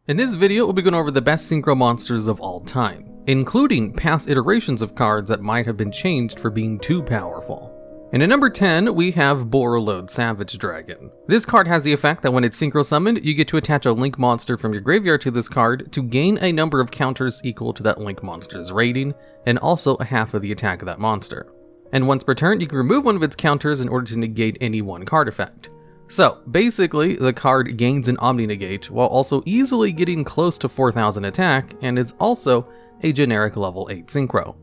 In this video, we'll be going over the best Synchro monsters of all time, including past iterations of cards that might have been changed for being too powerful. And at number 10, we have Borreload Savage Dragon. This card has the effect that when it's Synchro summoned, you get to attach a Link monster from your graveyard to this card to gain a number of counters equal to that Link monster's rating, and also half of the attack of that monster. And once per turn, you can remove one of its counters in order to negate any one card effect. So, basically, the card gains an Omni Negate while also easily getting close to 4000 attack, and is also a generic level 8 Synchro.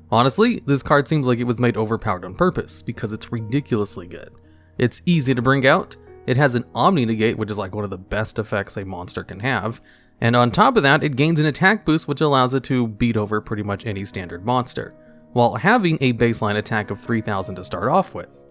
Honestly, this card seems like it was made overpowered on purpose, because it's ridiculously good. It's easy to bring out, it has an Omni Negate, which is like one of the best effects a monster can have, and on top of that, it gains an attack boost which allows it to beat over pretty much any standard monster, while having a baseline attack of 3000 to start off with.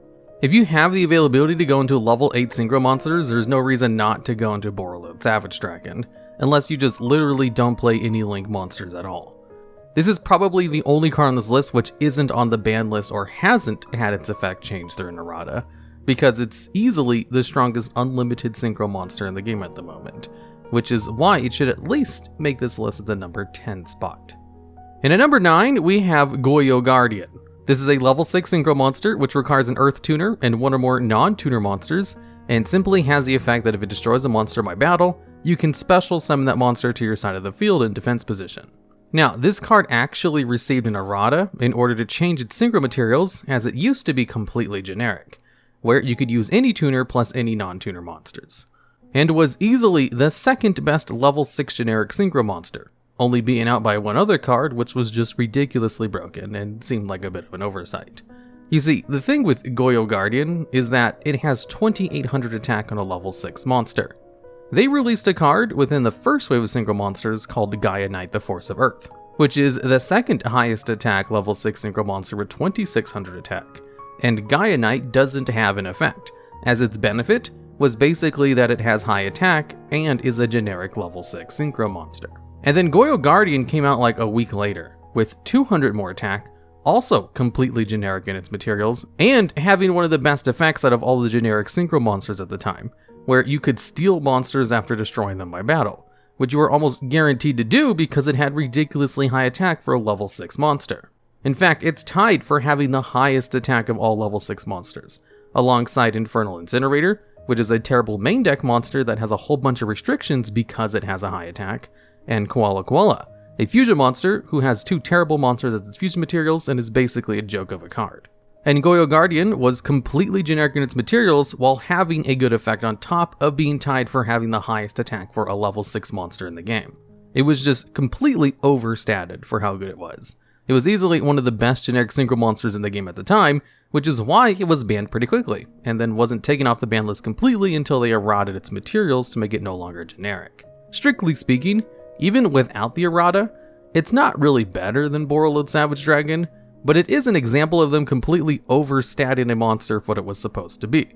If you have the availability to go into level 8 Synchro monsters, there's no reason not to go into Borreload Savage Dragon, unless you just literally don't play any Link monsters at all. This is probably the only card on this list which isn't on the ban list or hasn't had its effect changed through an errata, because it's easily the strongest unlimited Synchro monster in the game at the moment, which is why it should at least make this list at the number 10 spot. And at number 9, we have Goyo Guardian. This is a level 6 Synchro monster which requires an Earth Tuner and one or more non-tuner monsters, and simply has the effect that if it destroys a monster by battle, you can special summon that monster to your side of the field in defense position. Now, this card actually received an errata in order to change its Synchro materials, as it used to be completely generic, where you could use any tuner plus any non-tuner monsters, and was easily the second best level 6 generic Synchro monster, only beaten out by one other card which was just ridiculously broken and seemed like a bit of an oversight. You see, the thing with Goyo Guardian is that it has 2800 attack on a level 6 monster. They released a card within the first wave of Synchro monsters called Gaia Knight the Force of Earth, which is the second highest attack level 6 Synchro monster with 2600 attack. And Gaia Knight doesn't have an effect, as its benefit was basically that it has high attack and is a generic level 6 Synchro monster. And then Goyo Guardian came out like a week later, with 200 more attack, also completely generic in its materials, and having one of the best effects out of all the generic Synchro monsters at the time, where you could steal monsters after destroying them by battle, which you were almost guaranteed to do because it had ridiculously high attack for a level 6 monster. In fact, it's tied for having the highest attack of all level 6 monsters, alongside Infernal Incinerator, which is a terrible main deck monster that has a whole bunch of restrictions because it has a high attack, and Koala Koala, a fusion monster who has two terrible monsters as its fusion materials and is basically a joke of a card. And Goyo Guardian was completely generic in its materials while having a good effect on top of being tied for having the highest attack for a level 6 monster in the game. It was just completely overstated for how good it was. It was easily one of the best generic Synchro monsters in the game at the time, which is why it was banned pretty quickly, and then wasn't taken off the ban list completely until they errated its materials to make it no longer generic. Strictly speaking, even without the errata, it's not really better than Borreload Savage Dragon, but it is an example of them completely overstating a monster for what it was supposed to be,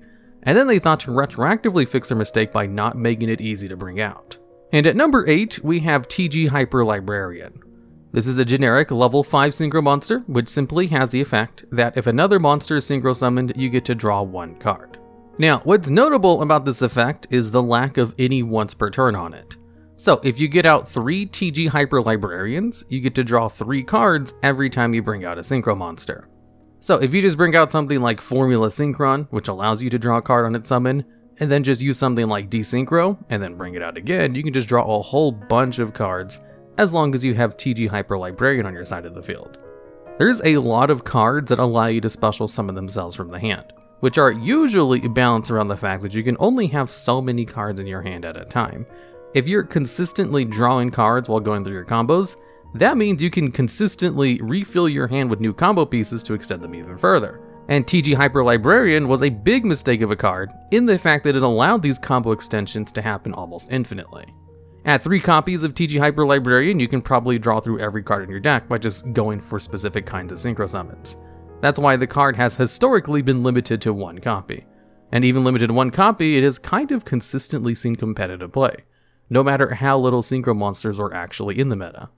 and then they thought to retroactively fix their mistake by not making it easy to bring out. And at number 8, we have TG Hyper Librarian. This is a generic level 5 Synchro monster, which simply has the effect that if another monster is Synchro summoned, you get to draw one card. Now, what's notable about this effect is the lack of any once per turn on it. So if you get out 3 TG Hyper Librarians, you get to draw 3 cards every time you bring out a Synchro monster. So if you just bring out something like Formula Synchron, which allows you to draw a card on its summon, and then just use something like Desynchro, and then bring it out again, you can just draw a whole bunch of cards as long as you have TG Hyper Librarian on your side of the field. There's a lot of cards that allow you to special summon themselves from the hand, which are usually balanced around the fact that you can only have so many cards in your hand at a time. If you're consistently drawing cards while going through your combos, that means you can consistently refill your hand with new combo pieces to extend them even further. And TG Hyper Librarian was a big mistake of a card in the fact that it allowed these combo extensions to happen almost infinitely. At 3 copies of TG Hyper Librarian, you can probably draw through every card in your deck by just going for specific kinds of Synchro summons. That's why the card has historically been limited to 1 copy. And even limited to 1 copy, it has kind of consistently seen competitive play, no matter how little Synchro monsters were actually in the meta.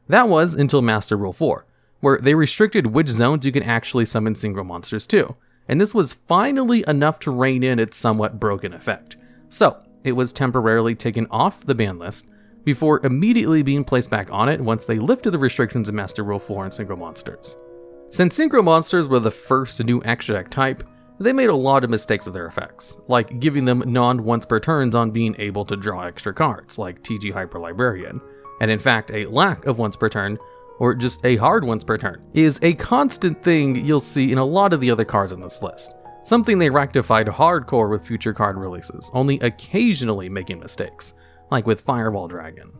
That was until Master Rule 4, where they restricted which zones you can actually summon Synchro monsters to, and this was finally enough to rein in its somewhat broken effect. So, it was temporarily taken off the ban list, before immediately being placed back on it once they lifted the restrictions in Master Rule 4 and Synchro monsters. Since Synchro monsters were the first new extra deck type, they made a lot of mistakes with their effects, like giving them non-once per turns on being able to draw extra cards, like TG Hyper Librarian, and in fact a lack of once per turn, or just a hard once per turn, is a constant thing you'll see in a lot of the other cards on this list. Something they rectified hardcore with future card releases, only occasionally making mistakes, like with Firewall Dragon.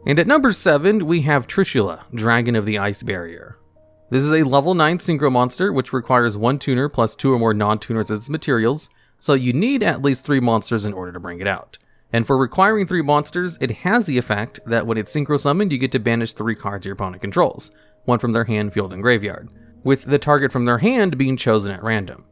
And at number 7, we have Trishula, Dragon of the Ice Barrier. This is a level 9 Synchro monster, which requires 1 tuner plus 2 or more non-tuners as its materials, so you need at least 3 monsters in order to bring it out. And for requiring 3 monsters, it has the effect that when it's Synchro summoned, you get to banish 3 cards your opponent controls, 1 from their hand, field, and graveyard, with the target from their hand being chosen at random.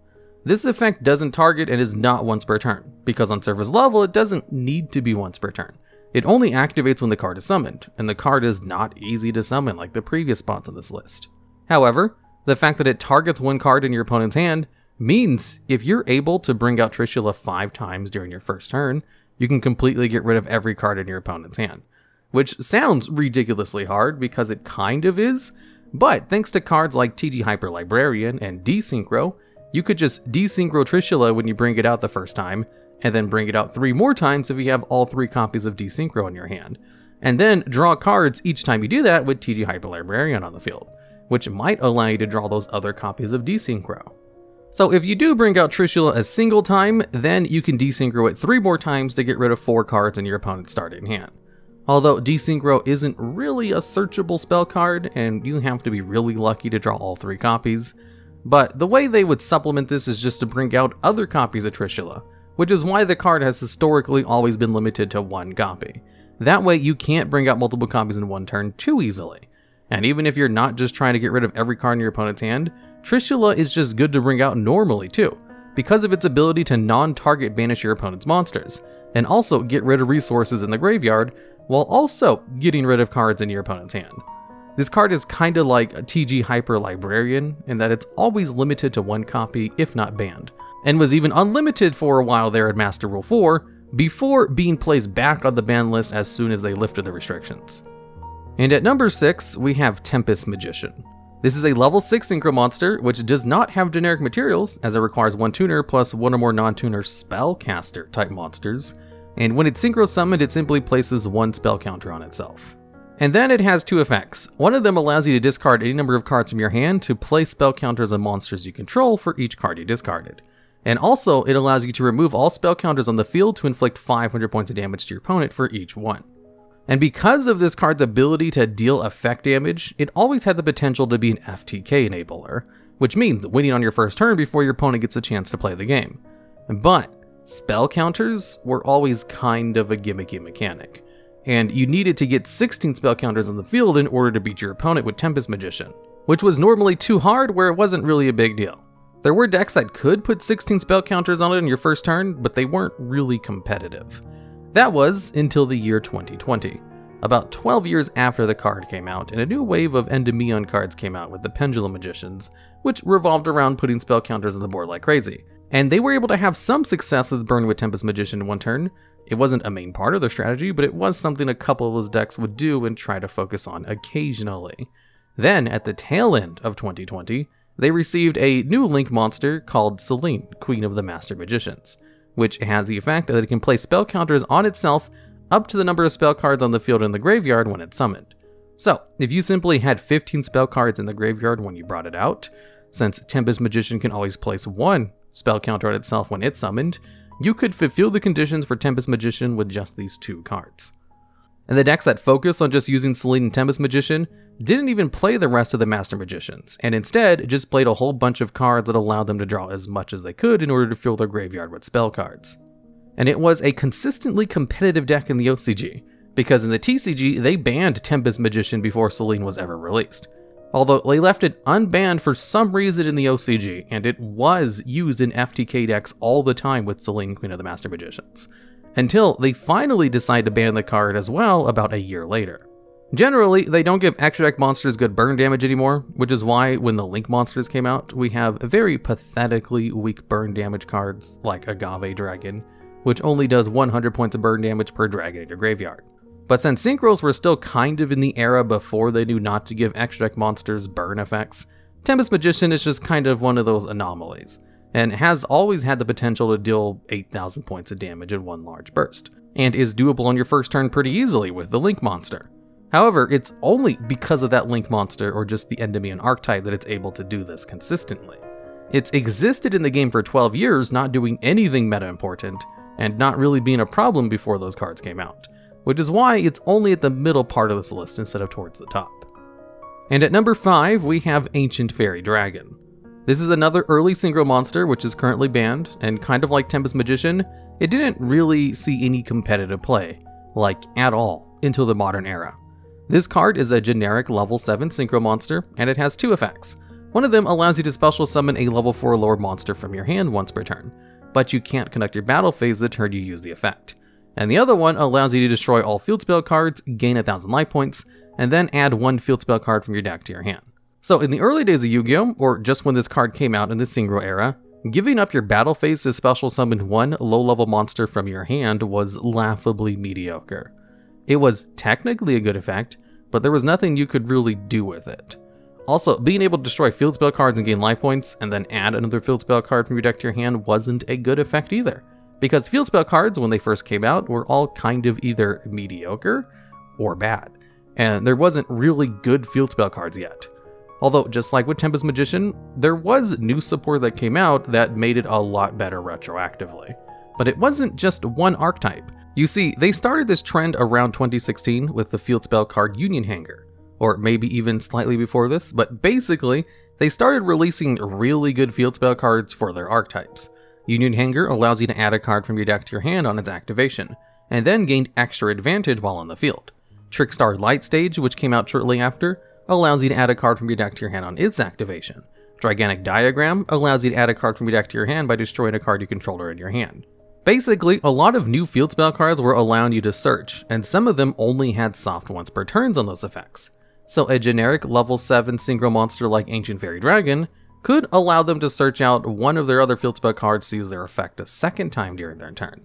This effect doesn't target and is not once per turn, because on surface level it doesn't need to be once per turn. It only activates when the card is summoned, and the card is not easy to summon like the previous spots on this list. However, the fact that it targets 1 card in your opponent's hand means if you're able to bring out Trishula 5 times during your first turn, you can completely get rid of every card in your opponent's hand. Which sounds ridiculously hard because it kind of is, but thanks to cards like TG Hyper Librarian and Desynchro, you could just desynchro Trishula when you bring it out the first time, and then bring it out 3 more times if you have all 3 copies of Desynchro in your hand, and then draw cards each time you do that with TG Hyper Librarian on the field, which might allow you to draw those other copies of Desynchro. So if you do bring out Trishula a single time, then you can Desynchro it 3 more times to get rid of 4 cards in your opponent's starting hand. Although Desynchro isn't really a searchable spell card, and you have to be really lucky to draw all 3 copies, but the way they would supplement this is just to bring out other copies of Trishula, which is why the card has historically always been limited to 1 copy. That way you can't bring out multiple copies in 1 turn too easily. And even if you're not just trying to get rid of every card in your opponent's hand, Trishula is just good to bring out normally too, because of its ability to non-target banish your opponent's monsters, and also get rid of resources in the graveyard, while also getting rid of cards in your opponent's hand. This card is kinda like a TG Hyper Librarian in that it's always limited to 1 copy, if not banned, and was even unlimited for a while there at Master Rule 4, before being placed back on the ban list as soon as they lifted the restrictions. And at number 6, we have Tempest Magician. This is a level 6 Synchro monster, which does not have generic materials, as it requires 1 tuner plus 1 or more non-tuner spellcaster type monsters, and when it's Synchro summoned, it simply places 1 spell counter on itself. And then it has 2 effects. One of them allows you to discard any number of cards from your hand to place spell counters on monsters you control for each card you discarded. And also, it allows you to remove all spell counters on the field to inflict 500 points of damage to your opponent for each one. And because of this card's ability to deal effect damage, it always had the potential to be an FTK enabler, which means winning on your first turn before your opponent gets a chance to play the game. But spell counters were always kind of a gimmicky mechanic, and you needed to get 16 spell counters on the field in order to beat your opponent with Tempest Magician, which was normally too hard where it wasn't really a big deal. There were decks that could put 16 spell counters on it in your first turn, but they weren't really competitive. That was until the year 2020, about 12 years after the card came out, and a new wave of Endymion cards came out with the Pendulum Magicians, which revolved around putting spell counters on the board like crazy. And they were able to have some success with burning with Tempest Magician in 1 turn. It wasn't a main part of their strategy, but it was something a couple of those decks would do and try to focus on occasionally. Then, at the tail end of 2020, they received a new Link monster called Selene, Queen of the Master Magicians, which has the effect that it can place spell counters on itself up to the number of spell cards on the field in the graveyard when it's summoned. So, if you simply had 15 spell cards in the graveyard when you brought it out, since Tempest Magician can always place 1 spell counter on itself when it's summoned, you could fulfill the conditions for Tempest Magician with just these 2 cards. And the decks that focus on just using Selene and Tempest Magician didn't even play the rest of the Master Magicians, and instead just played a whole bunch of cards that allowed them to draw as much as they could in order to fill their graveyard with spell cards. And it was a consistently competitive deck in the OCG, because in the TCG they banned Tempest Magician before Selene was ever released. Although they left it unbanned for some reason in the OCG, and it was used in FTK decks all the time with Selene, Queen of the Master Magicians, until they finally decided to ban the card as well about a year later. Generally, they don't give extra deck monsters good burn damage anymore, which is why when the Link monsters came out, we have very pathetically weak burn damage cards like Agave Dragon, which only does 100 points of burn damage per dragon in your graveyard. But since Synchros were still kind of in the era before they knew not to give extra deck monsters burn effects, Tempest Magician is just kind of one of those anomalies, and has always had the potential to deal 8,000 points of damage in one large burst, and is doable on your first turn pretty easily with the Link monster. However, it's only because of that Link monster or just the Endymion archetype that it's able to do this consistently. It's existed in the game for 12 years, not doing anything meta important, and not really being a problem before those cards came out, which is why it's only at the middle part of this list instead of towards the top. And at number 5, we have Ancient Fairy Dragon. This is another early Synchro monster which is currently banned, and kind of like Tempest Magician, it didn't really see any competitive play, like at all, until the modern era. This card is a generic level 7 Synchro monster, and it has 2 effects. One of them allows you to special summon a level 4 lower monster from your hand once per turn, but you can't conduct your battle phase the turn you use the effect. And the other one allows you to destroy all field spell cards, gain 1,000 life points, and then add 1 field spell card from your deck to your hand. So in the early days of Yu-Gi-Oh, or just when this card came out in the Synchro era, giving up your battle phase to special summon 1 low-level monster from your hand was laughably mediocre. It was technically a good effect, but there was nothing you could really do with it. Also, being able to destroy field spell cards and gain life points, and then add another field spell card from your deck to your hand wasn't a good effect either, because field spell cards, when they first came out, were all kind of either mediocre or bad, and there wasn't really good field spell cards yet. Although, just like with Tempest Magician, there was new support that came out that made it a lot better retroactively. But it wasn't just one archetype. You see, they started this trend around 2016 with the field spell card Union Hanger, or maybe even slightly before this, but basically, they started releasing really good field spell cards for their archetypes. Union Hanger allows you to add a card from your deck to your hand on its activation, and then gained extra advantage while on the field. Trickstar Light Stage, which came out shortly after, allows you to add a card from your deck to your hand on its activation. Gigantic Diagram allows you to add a card from your deck to your hand by destroying a card you control in your hand. Basically, a lot of new field spell cards were allowing you to search, and some of them only had soft once per turns on those effects. So a generic level 7 Synchro monster like Ancient Fairy Dragon could allow them to search out one of their other field spell cards to use their effect a second time during their turn.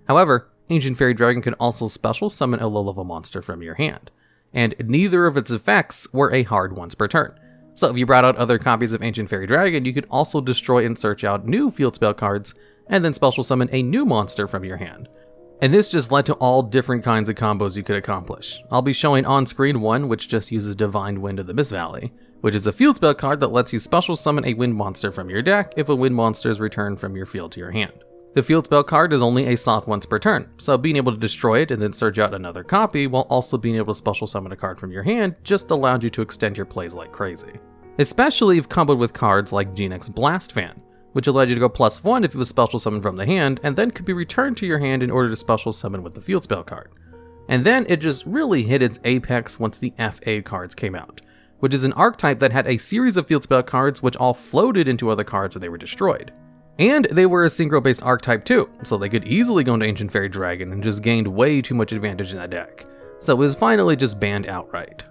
However, Ancient Fairy Dragon could also special summon a low-level monster from your hand, and neither of its effects were a hard once per turn. So if you brought out other copies of Ancient Fairy Dragon, you could also destroy and search out new field spell cards, and then special summon a new monster from your hand. And this just led to all different kinds of combos you could accomplish. I'll be showing on screen one which just uses Divine Wind of the Mist Valley, which is a field spell card that lets you special summon a wind monster from your deck if a wind monster is returned from your field to your hand. The field spell card is only a soft once per turn, so being able to destroy it and then search out another copy while also being able to special summon a card from your hand just allowed you to extend your plays like crazy. Especially if comboed with cards like GeneX Blast Fan, which allowed you to go +1 if it was special summoned from the hand, and then could be returned to your hand in order to special summon with the field spell card. And then it just really hit its apex once the FA cards came out, which is an archetype that had a series of field spell cards which all floated into other cards when they were destroyed. And they were a synchro-based archetype too, so they could easily go into Ancient Fairy Dragon and just gained way too much advantage in that deck. So it was finally just banned outright.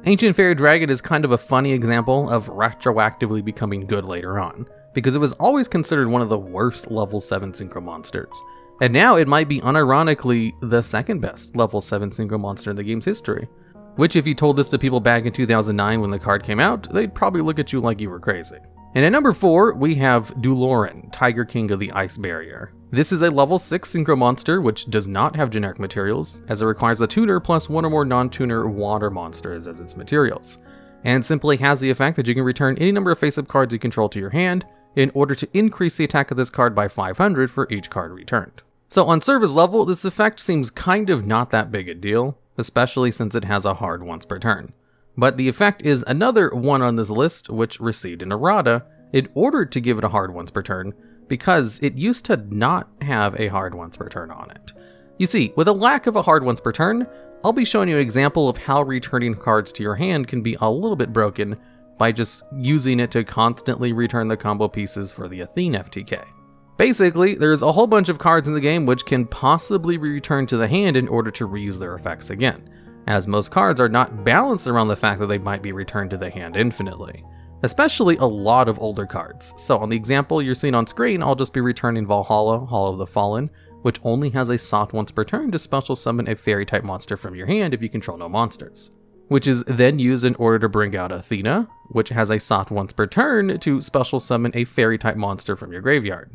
Ancient Fairy Dragon is kind of a funny example of retroactively becoming good later on, because it was always considered one of the worst level 7 synchro monsters. And now it might be unironically the second best level 7 synchro monster in the game's history. Which if you told this to people back in 2009 when the card came out, they'd probably look at you like you were crazy. And at number 4, we have Duloran, Tiger King of the Ice Barrier. This is a level 6 synchro monster which does not have generic materials, as it requires a tuner plus one or more non-tuner water monsters as its materials, and simply has the effect that you can return any number of face-up cards you control to your hand in order to increase the attack of this card by 500 for each card returned. So on surface level, this effect seems kind of not that big a deal, especially since it has a hard once per turn. But the effect is another one on this list which received an errata in order to give it a hard once per turn, because it used to not have a hard once per turn on it. You see, with a lack of a hard once per turn, I'll be showing you an example of how returning cards to your hand can be a little bit broken by just using it to constantly return the combo pieces for the Athene FTK. Basically, there's a whole bunch of cards in the game which can possibly be returned to the hand in order to reuse their effects again, as most cards are not balanced around the fact that they might be returned to the hand infinitely. Especially a lot of older cards. So on the example you're seeing on screen, I'll just be returning Valhalla, Hall of the Fallen, which only has a soft once per turn to special summon a fairy type monster from your hand if you control no monsters, which is then used in order to bring out Athena, which has a soft once per turn to special summon a fairy type monster from your graveyard,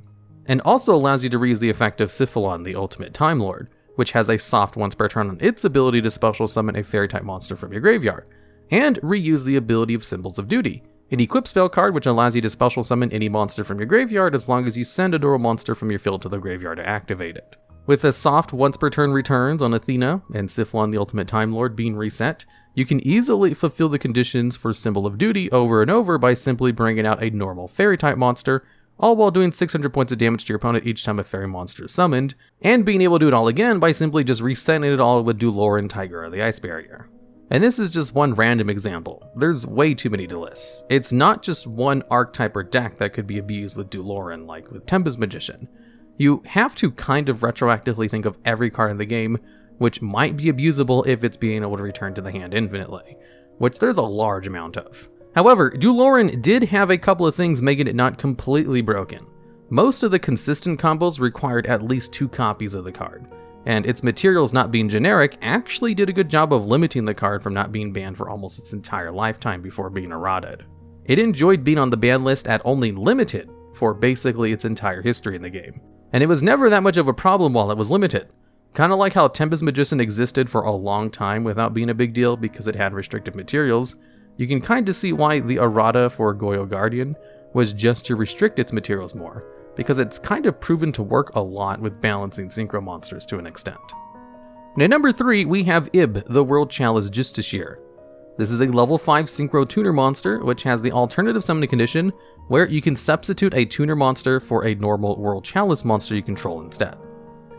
and also allows you to reuse the effect of Syphilon, the ultimate Time Lord, which has a soft once per turn on its ability to special summon a fairy type monster from your graveyard, and reuse the ability of Symbols of Duty, an equip spell card which allows you to special summon any monster from your graveyard as long as you send a dual monster from your field to the graveyard to activate it. With the soft once per turn returns on Athena and Syphilon the Ultimate Time Lord being reset, you can easily fulfill the conditions for Symbol of Duty over and over by simply bringing out a normal fairy type monster, all while doing 600 points of damage to your opponent each time a fairy monster is summoned, and being able to do it all again by simply just resetting it all with Duloran, Tiger, or the Ice Barrier. And this is just one random example. There's way too many to list. It's not just one archetype or deck that could be abused with Duloran, like with Tempest Magician. You have to kind of retroactively think of every card in the game, which might be abusable if it's being able to return to the hand infinitely, which there's a large amount of. However, Duloran did have a couple of things making it not completely broken. Most of the consistent combos required at least 2 copies of the card, and its materials not being generic actually did a good job of limiting the card from not being banned for almost its entire lifetime before being errated. It enjoyed being on the ban list at only limited for basically its entire history in the game, and it was never that much of a problem while it was limited. Kinda like how Tempest Magician existed for a long time without being a big deal because it had restricted materials, you can kinda see why the errata for Goyo Guardian was just to restrict its materials more, because it's kind of proven to work a lot with balancing synchro monsters to an extent. And at number 3, we have Ib, the World Chalice Justiciar. This is a level 5 synchro tuner monster, which has the alternative summoning condition, where you can substitute a tuner monster for a normal World Chalice monster you control instead.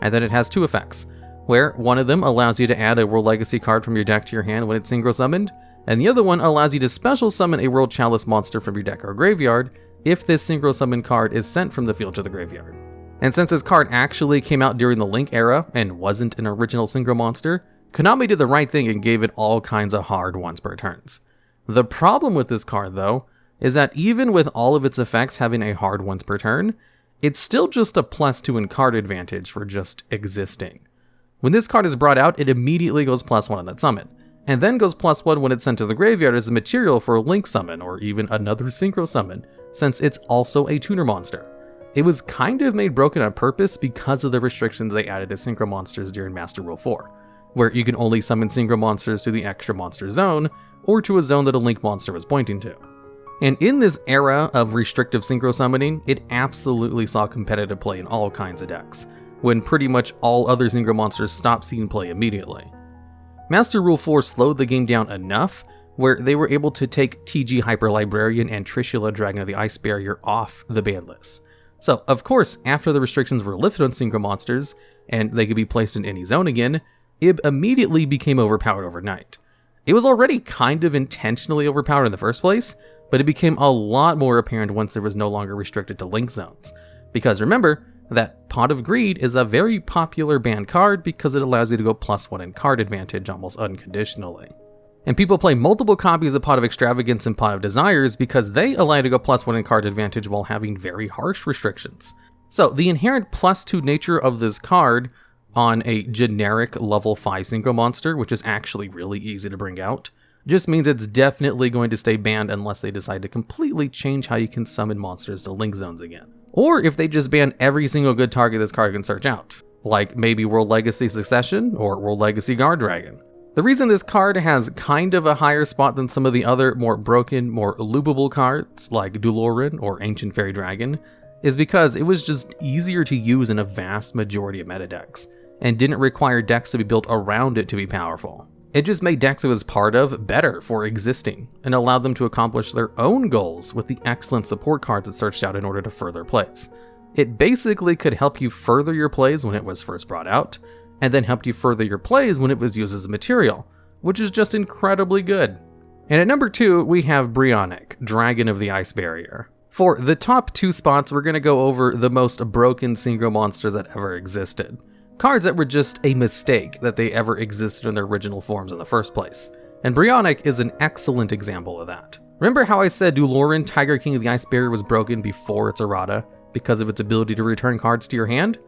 And then it has 2 effects, where one of them allows you to add a World Legacy card from your deck to your hand when it's synchro summoned, and the other one allows you to special summon a World Chalice monster from your deck or graveyard if this synchro summon card is sent from the field to the graveyard. And since this card actually came out during the Link era and wasn't an original synchro monster, Konami did the right thing and gave it all kinds of hard once per turns. The problem with this card though, is that even with all of its effects having a hard once per turn, it's still just a +2 in card advantage for just existing. When this card is brought out, it immediately goes +1 on that summon, and then goes +1 when it's sent to the graveyard as a material for a Link summon or even another synchro summon, since it's also a tuner monster. It was kind of made broken on purpose because of the restrictions they added to synchro monsters during Master Rule 4, where you can only summon synchro monsters to the extra monster zone, or to a zone that a Link monster was pointing to. And in this era of restrictive synchro summoning, it absolutely saw competitive play in all kinds of decks, when pretty much all other synchro monsters stopped seeing play immediately. Master Rule 4 slowed the game down enough where they were able to take TG Hyper Librarian and Trishula Dragon of the Ice Barrier off the ban list. So, of course, after the restrictions were lifted on synchro monsters, and they could be placed in any zone again, Ib immediately became overpowered overnight. It was already kind of intentionally overpowered in the first place, but it became a lot more apparent once it was no longer restricted to Link zones. Because remember, that Pot of Greed is a very popular banned card because it allows you to go +1 in card advantage almost unconditionally. And people play multiple copies of Pot of Extravagance and Pot of Desires because they allow you to go +1 in card advantage while having very harsh restrictions. So the inherent +2 nature of this card on a generic level 5 synchro monster, which is actually really easy to bring out, just means it's definitely going to stay banned unless they decide to completely change how you can summon monsters to Link zones again. Or if they just ban every single good target this card can search out, like maybe World Legacy Succession or World Legacy Guard Dragon. The reason this card has kind of a higher spot than some of the other more broken, more loopable cards like Duloran or Ancient Fairy Dragon is because it was just easier to use in a vast majority of meta decks, and didn't require decks to be built around it to be powerful. It just made decks it was part of better for existing, and allowed them to accomplish their own goals with the excellent support cards it searched out in order to further plays. It basically could help you further your plays when it was first brought out, and then helped you further your plays when it was used as a material, which is just incredibly good. And at number 2, we have Brionac, Dragon of the Ice Barrier. For the top 2 spots, we're going to go over the most broken synchro monsters that ever existed. Cards that were just a mistake that they ever existed in their original forms in the first place. And Brionac is an excellent example of that. Remember how I said Duloran, Tiger King of the Ice Barrier was broken before its errata because of its ability to return cards to your hand?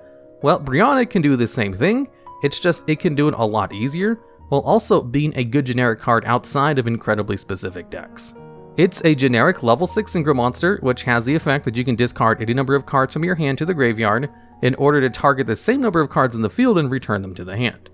Well, Brionac can do the same thing, it's just it can do it a lot easier, while also being a good generic card outside of incredibly specific decks. It's a generic level 6 Synchro monster, which has the effect that you can discard any number of cards from your hand to the graveyard in order to target the same number of cards in the field and return them to the hand.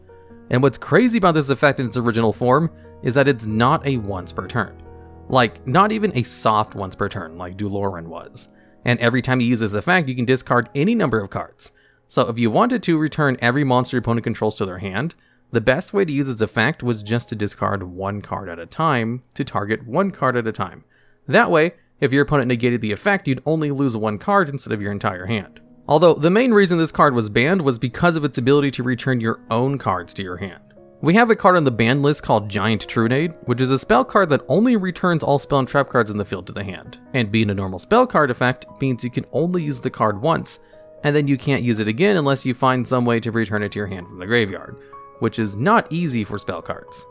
And what's crazy about this effect in its original form is that it's not a once per turn. Like, not even a soft once per turn like Dueloran was. And every time you use this effect, you can discard any number of cards. So if you wanted to return every monster your opponent controls to their hand, the best way to use this effect was just to discard one card at a time to target one card at a time. That way, if your opponent negated the effect, you'd only lose one card instead of your entire hand. Although the main reason this card was banned was because of its ability to return your own cards to your hand. We have a card on the banned list called Giant Trunade, which is a spell card that only returns all spell and trap cards in the field to the hand. And being a normal spell card effect means you can only use the card once, and then you can't use it again unless you find some way to return it to your hand from the graveyard, which is not easy for spell cards.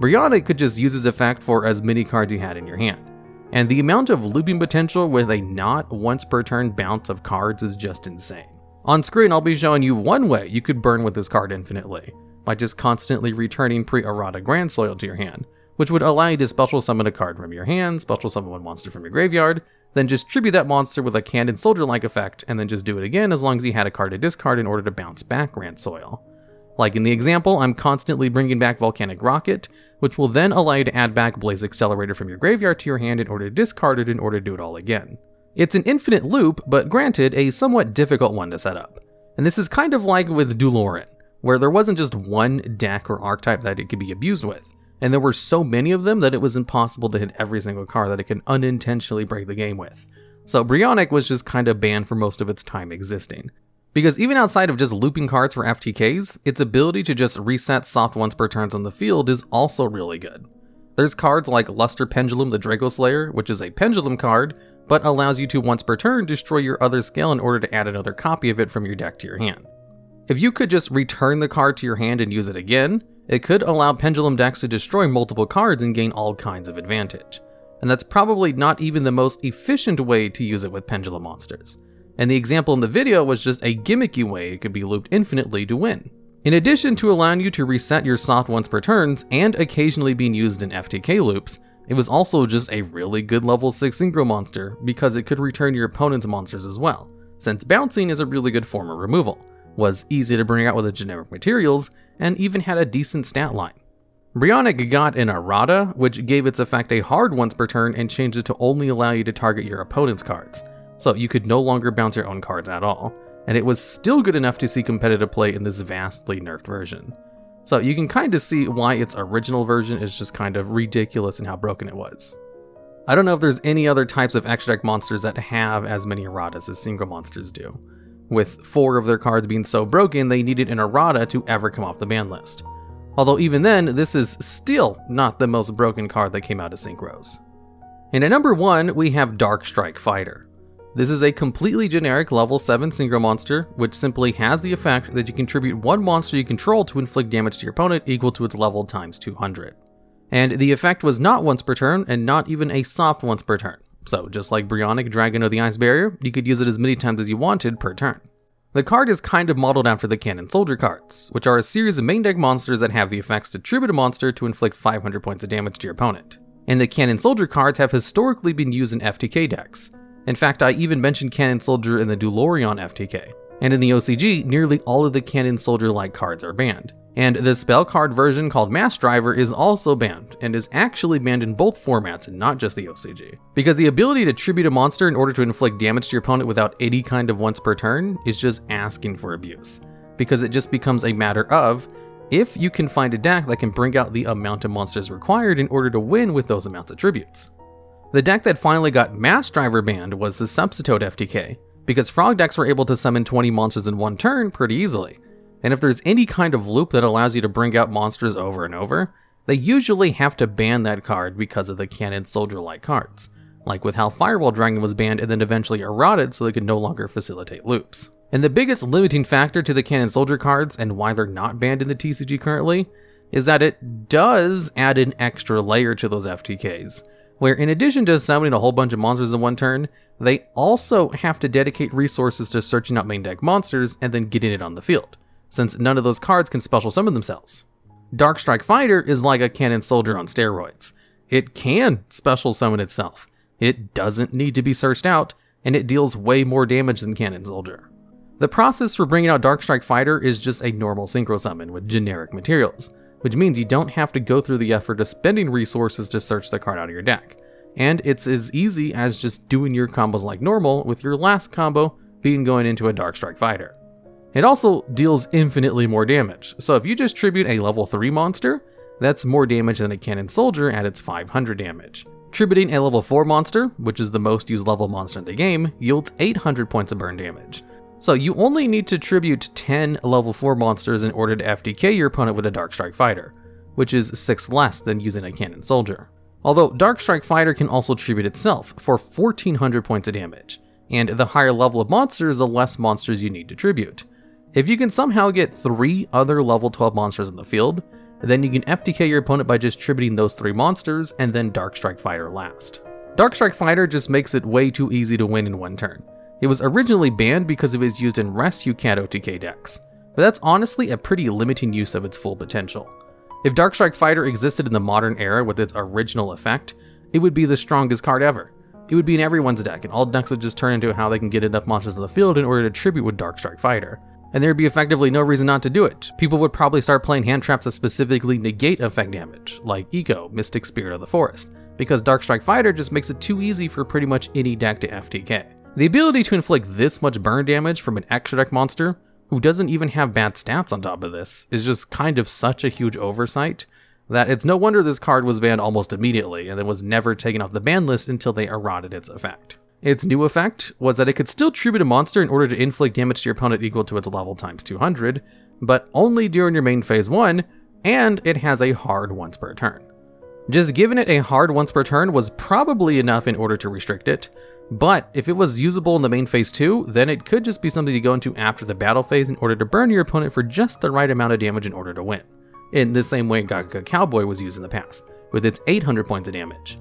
Brionac could just use this effect for as many cards you had in your hand. And the amount of looping potential with a not once per turn bounce of cards is just insane. On screen, I'll be showing you one way you could burn with this card infinitely, by just constantly returning pre-errata Grand Soil to your hand, which would allow you to special summon a card from your hand, special summon one monster from your graveyard, then just tribute that monster with a Cannon Soldier-like effect, and then just do it again as long as you had a card to discard in order to bounce back Grand Soil. Like in the example, I'm constantly bringing back Volcanic Rocket, which will then allow you to add back Blaze Accelerator from your graveyard to your hand in order to discard it in order to do it all again. It's an infinite loop, but granted, a somewhat difficult one to set up. And this is kind of like with Dueloran, where there wasn't just one deck or archetype that it could be abused with, and there were so many of them that it was impossible to hit every single card that it can unintentionally break the game with. So Brionac was just kind of banned for most of its time existing. Because even outside of just looping cards for FTKs, its ability to just reset soft once per turns on the field is also really good. There's cards like Luster Pendulum the Draco Slayer, which is a pendulum card, but allows you to once per turn destroy your other scale in order to add another copy of it from your deck to your hand. If you could just return the card to your hand and use it again, it could allow pendulum decks to destroy multiple cards and gain all kinds of advantage. And that's probably not even the most efficient way to use it with pendulum monsters. And the example in the video was just a gimmicky way it could be looped infinitely to win. In addition to allowing you to reset your soft once per turns and occasionally being used in FTK loops, it was also just a really good level 6 Synchro monster because it could return your opponent's monsters as well, since bouncing is a really good form of removal, was easy to bring out with the generic materials, and even had a decent stat line. Brionac got an errata, which gave its effect a hard once per turn and changed it to only allow you to target your opponent's cards, so you could no longer bounce your own cards at all, and it was still good enough to see competitive play in this vastly nerfed version. So you can kind of see why its original version is just kind of ridiculous in how broken it was. I don't know if there's any other types of extra deck monsters that have as many erratas as Synchro monsters do, with 4 of their cards being so broken they needed an errata to ever come off the ban list. Although even then, this is still not the most broken card that came out of Synchros. And at number 1, we have Dark Strike Fighter. This is a completely generic level 7 Synchro monster, which simply has the effect that you contribute one monster you control to inflict damage to your opponent equal to its level times 200. And the effect was not once per turn, and not even a soft once per turn. So just like Brionac, Dragon, or the Ice Barrier, you could use it as many times as you wanted per turn. The card is kind of modeled after the Cannon Soldier cards, which are a series of main deck monsters that have the effects to tribute a monster to inflict 500 points of damage to your opponent. And the Cannon Soldier cards have historically been used in FTK decks. In fact, I even mentioned Cannon Soldier in the Dueloran FTK. And in the OCG, nearly all of the Cannon Soldier-like cards are banned. And the spell card version called Mass Driver is also banned, and is actually banned in both formats and not just the OCG. Because the ability to tribute a monster in order to inflict damage to your opponent without any kind of once per turn is just asking for abuse. Because it just becomes a matter of, if you can find a deck that can bring out the amount of monsters required in order to win with those amounts of tributes. The deck that finally got Mass Driver banned was the Substitute FTK, because frog decks were able to summon 20 monsters in one turn pretty easily. And if there's any kind of loop that allows you to bring out monsters over and over, they usually have to ban that card because of the Cannon Soldier-like cards, like with how Firewall Dragon was banned and then eventually errated so they could no longer facilitate loops. And the biggest limiting factor to the Cannon Soldier cards, and why they're not banned in the TCG currently, is that it does add an extra layer to those FTKs, where in addition to summoning a whole bunch of monsters in one turn, they also have to dedicate resources to searching out main deck monsters and then getting it on the field, since none of those cards can special summon themselves. Darkstrike Fighter is like a Cannon Soldier on steroids. It can special summon itself. It doesn't need to be searched out, and it deals way more damage than Cannon Soldier. The process for bringing out Darkstrike Fighter is just a normal synchro summon with generic materials, which means you don't have to go through the effort of spending resources to search the card out of your deck. And it's as easy as just doing your combos like normal, with your last combo being going into a Darkstrike Fighter. It also deals infinitely more damage, so if you just tribute a level 3 monster, that's more damage than a Cannon Soldier at its 500 damage. Tributing a level 4 monster, which is the most used level monster in the game, yields 800 points of burn damage. So you only need to tribute 10 level 4 monsters in order to FTK your opponent with a Darkstrike Fighter, which is 6 less than using a Cannon Soldier. Although Darkstrike Fighter can also tribute itself for 1400 points of damage, and the higher level of monsters, the less monsters you need to tribute. If you can somehow get 3 other level 12 monsters in the field, then you can FTK your opponent by just tributing those 3 monsters and then Darkstrike Fighter last. Darkstrike Fighter just makes it way too easy to win in one turn. It was originally banned because it was used in Rescue Cat OTK decks, but that's honestly a pretty limiting use of its full potential. If Darkstrike Fighter existed in the modern era with its original effect, it would be the strongest card ever. It would be in everyone's deck, and all decks would just turn into how they can get enough monsters on the field in order to tribute with Darkstrike Fighter. And there'd be effectively no reason not to do it. People would probably start playing hand traps that specifically negate effect damage, like YuGiOh, Mystic Spirit of the Forest, because Darkstrike Fighter just makes it too easy for pretty much any deck to FTK. The ability to inflict this much burn damage from an extra deck monster, who doesn't even have bad stats on top of this, is just kind of such a huge oversight that it's no wonder this card was banned almost immediately and then was never taken off the ban list until they eroded its effect. Its new effect was that it could still tribute a monster in order to inflict damage to your opponent equal to its level times 200, but only during your main phase 1, and it has a hard once per turn. Just giving it a hard once per turn was probably enough in order to restrict it, but if it was usable in the main phase 2, then it could just be something to go into after the battle phase in order to burn your opponent for just the right amount of damage in order to win, in the same way Gaga Cowboy was used in the past, with its 800 points of damage.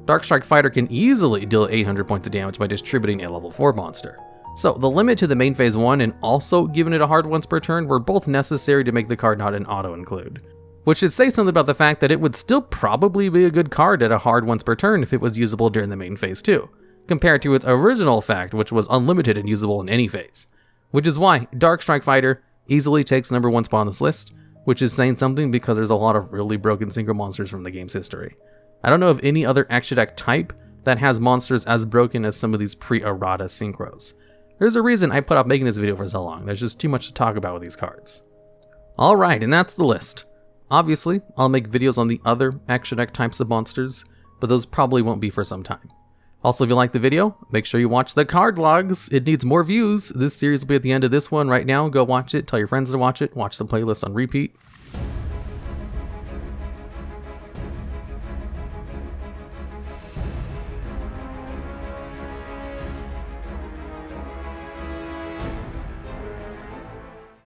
Darkstrike Fighter can easily deal 800 points of damage by distributing a level 4 monster. So the limit to the main phase 1 and also giving it a hard once per turn were both necessary to make the card not an auto-include. Which should say something about the fact that it would still probably be a good card at a hard once per turn if it was usable during the main phase 2, compared to its original effect, which was unlimited and usable in any phase. Which is why Darkstrike Fighter easily takes number 1 spot on this list, which is saying something because there's a lot of really broken synchro monsters from the game's history. I don't know of any other extra deck type that has monsters as broken as some of these pre-errata synchros. There's a reason I put off making this video for so long. There's just too much to talk about with these cards. Alright, and that's the list. Obviously, I'll make videos on the other extra deck types of monsters, but those probably won't be for some time. Also, if you like the video, make sure you watch the card logs. It needs more views. This series will be at the end of this one right now. Go watch it, tell your friends to watch it, watch the playlist on repeat.